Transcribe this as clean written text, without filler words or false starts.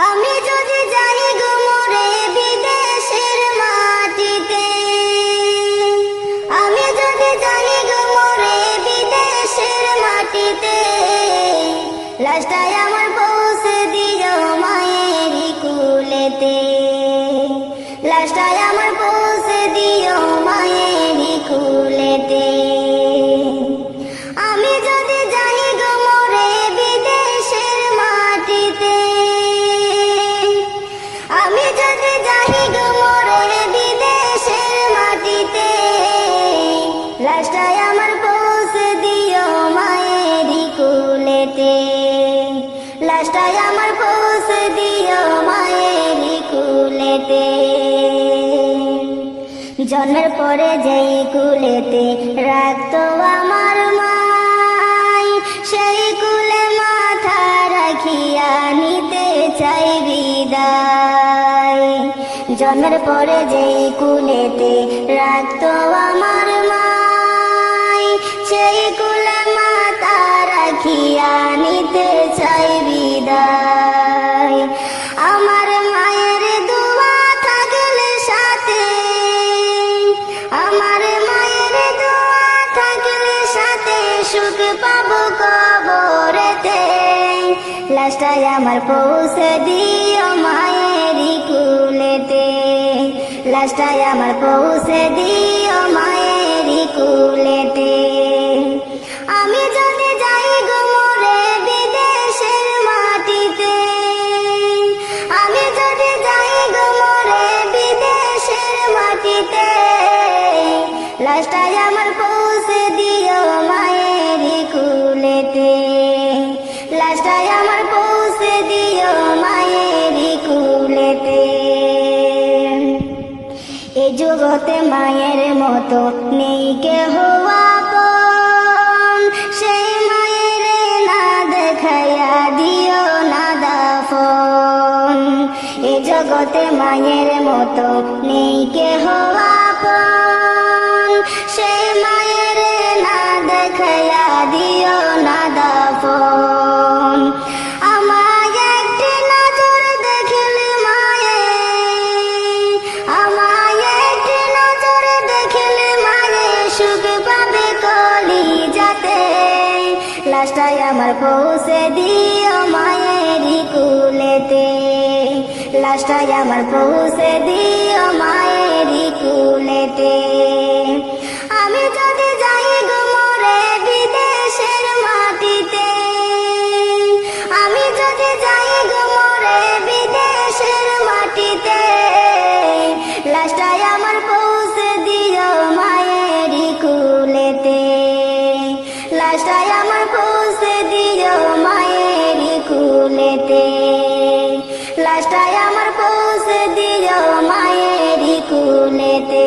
আমি যদি যাই গো মরে বিদেশের মাটিতে, আমি যদি যাই গো মরে বিদেশের মাটিতে, লাশটাই আমার পৌঁছে দিও মায়েরই কুলেতে, লাশটাই আমার পৌঁছে দিও মায়েরই কুলেতে। আমি যদি যাই গো মরে বিদেশের মাটিতে, আমি যদি যাই গো মরে বিদেশের মাটিতে, লাশটাই আমার পৌঁছে দিও মায়েরই কুলেতে, লাশটাই আমার পৌঁছে দিও মায়েরই কুলেতে। জন্মের পরে যেই কুলেতে রাখতো আমার মাই, সেই কুলে মাথা রাখিয়া নিতে চাই বিদায়। জন্মের পরে যেই কুলেতে রাখতো আমার মাই, সেই কুলে মাথা রাখিয়া নিতে চাই বিদায়। আমার মায়ের দোয়া থাকলে সাথে, আমার মায়ের দোয়া থাকলে সাথে, সুখ পাবো কবরেতে। লাশটাই আমার পৌঁছে দিও মায়েরই কুলেতে, লাশটাই আমার পৌঁছে দিও মায়েরই কুলেতে। আমি যদি যাই গো মরে বিদেশের মাটিতে, আমি যদি যাই গো মরে বিদেশের মাটিতে, লাশটাই আমার পৌঁছে দিও মায়েরই কুলেতে, লাশটাই আমার পৌঁছে দিও মায়েরই কুলেতে। এই জগতে মায়ের মতো নেই কেহ আপন, সেই মায়ের না দেখাইয়া দিও না দাফন। এই জগতে মায়ের মতো নেই কেহ আপন, সেই মায়ের না দেখাইয়া দিও না দাফন। আমায় একটি নজর দেখিলে মায়ে, আমায় একটি নজর দেখিলে মায়ে, সুখ পাবে কলিজাতে। লাশটাই আমার পৌঁছে দিও মায়েরই কুলেতে, লাশটাই আমার পৌঁছে দিও মায়েরই কুলেতে। আমি যদি যাই গো মরে বিদেশের মাটিতে, আমি যদি যাই গো মরে বিদেশের মাটিতে, লাশটাই আমার পৌঁছে দিও মায়েরই কুলেতে, লাশটাই আমার পৌঁছে দিও মায়েরই কুলেতে, লাশটাই আমার পৌঁছে দিও মায়েরই কুলেতে।